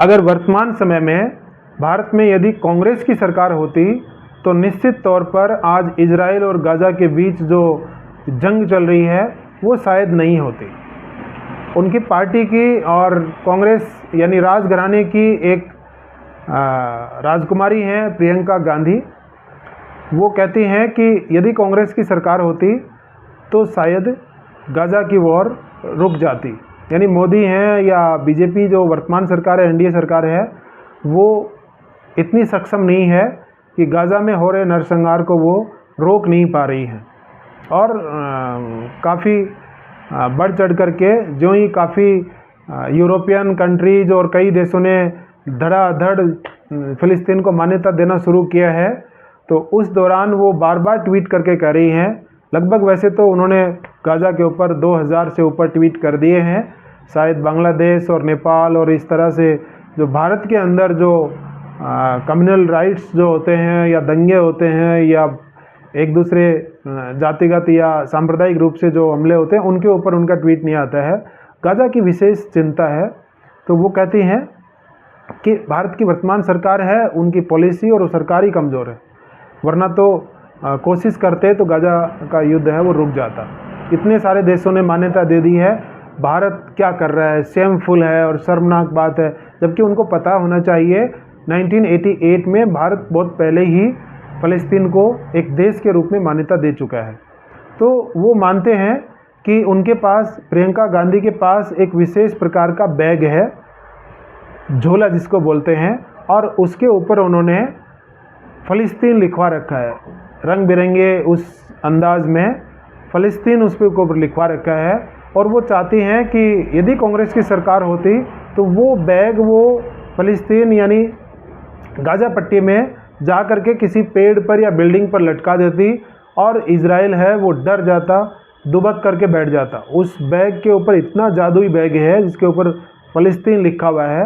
अगर वर्तमान समय में भारत में यदि कांग्रेस की सरकार होती तो निश्चित तौर पर आज इजराइल और गाज़ा के बीच जो जंग चल रही है वो शायद नहीं होती। उनकी पार्टी की और कांग्रेस यानी राजघराने की एक राजकुमारी हैं प्रियंका गांधी, वो कहती हैं कि यदि कांग्रेस की सरकार होती तो शायद गाज़ा की वॉर रुक जाती। यानी मोदी हैं या बीजेपी जो वर्तमान सरकार है, एनडीए सरकार है, वो इतनी सक्षम नहीं है कि गाज़ा में हो रहे नरसंहार को वो रोक नहीं पा रही है। और काफ़ी बढ़ चढ़ करके जो ही काफ़ी यूरोपियन कंट्रीज और कई देशों ने धड़ाधड़ फ़िलिस्तीन को मान्यता देना शुरू किया है, तो उस दौरान वो बार बार ट्वीट करके कह रही हैं, लगभग वैसे तो उन्होंने गाज़ा के ऊपर 2000 से ऊपर ट्वीट कर दिए हैं। शायद बांग्लादेश और नेपाल और इस तरह से जो भारत के अंदर जो कम्युनल राइट्स जो होते हैं या दंगे होते हैं या एक दूसरे जातिगत या सांप्रदायिक रूप से जो हमले होते हैं उनके ऊपर उनका ट्वीट नहीं आता है। गाज़ा की विशेष चिंता है। तो वो कहती हैं कि भारत की वर्तमान सरकार है, उनकी पॉलिसी और सरकार ही कमज़ोर है, वरना तो कोशिश करते तो गाज़ा का युद्ध है वो रुक जाता। इतने सारे देशों ने मान्यता दे दी है, भारत क्या कर रहा है, शेमफुल है और शर्मनाक बात है। जबकि उनको पता होना चाहिए 1988 में भारत बहुत पहले ही फ़लस्तीन को एक देश के रूप में मान्यता दे चुका है। तो वो मानते हैं कि उनके पास, प्रियंका गांधी के पास एक विशेष प्रकार का बैग है, झोला जिसको बोलते हैं, और उसके ऊपर उन्होंने फ़लस्तीन लिखवा रखा है, रंग बिरंगे उस अंदाज में फ़लस्तीन उस पर ऊपर लिखवा रखा है। और वो चाहती हैं कि यदि कांग्रेस की सरकार होती तो वो बैग वो फ़लस्तीन यानी गाज़ा पट्टी में जा कर के किसी पेड़ पर या बिल्डिंग पर लटका देती और इजराइल है वो डर जाता, दुबक करके बैठ जाता। उस बैग के ऊपर इतना जादुई बैग है जिसके ऊपर फ़लस्तीन लिखा हुआ है,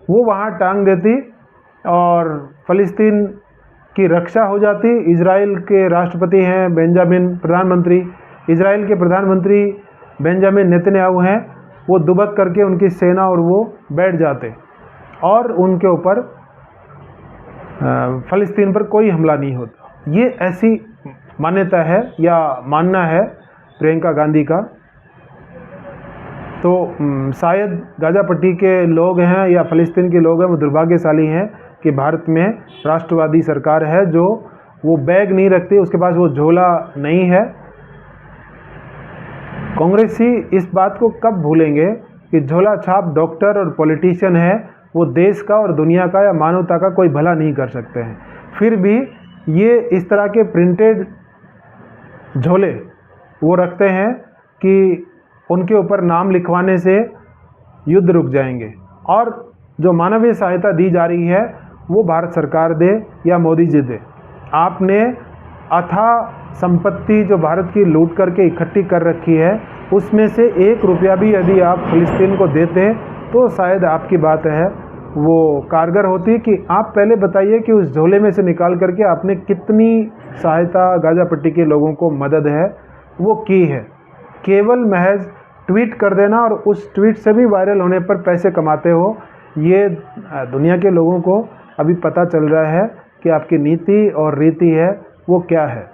वो वहाँ टांग देती और फ़लस्तीन की रक्षा हो जाती। इजराइल के राष्ट्रपति हैं इजराइल के प्रधानमंत्री बेंजामिन नेतन्याहू हैं, वो दुबक करके उनकी सेना और वो बैठ जाते और उनके ऊपर फ़लस्तीन पर कोई हमला नहीं होता। ये ऐसी मान्यता है या मानना है प्रियंका गांधी का। तो शायद गाज़ा पट्टी के लोग हैं या फ़लस्तीन के लोग हैं वो दुर्भाग्यशाली हैं कि भारत में राष्ट्रवादी सरकार है जो वो बैग नहीं रखती, उसके पास वो झोला नहीं है। कांग्रेसी इस बात को कब भूलेंगे कि झोला छाप डॉक्टर और पॉलिटिशियन है, वो देश का और दुनिया का या मानवता का कोई भला नहीं कर सकते हैं। फिर भी ये इस तरह के प्रिंटेड झोले वो रखते हैं कि उनके ऊपर नाम लिखवाने से युद्ध रुक जाएंगे। और जो मानवीय सहायता दी जा रही है वो भारत सरकार दे या मोदी जी दे, आपने अथाह संपत्ति जो भारत की लूट करके इकट्ठी कर रखी है उसमें से 1 रुपया भी यदि आप फ़लस्तीन को देते तो शायद आपकी बात है वो कारगर होती। कि आप पहले बताइए कि उस झोले में से निकाल करके आपने कितनी सहायता गाज़ा पट्टी के लोगों को मदद है वो की है। केवल महज ट्वीट कर देना और उस ट्वीट से भी वायरल होने पर पैसे कमाते हो, ये दुनिया के लोगों को अभी पता चल रहा है कि आपकी नीति और रीति है वो क्या है।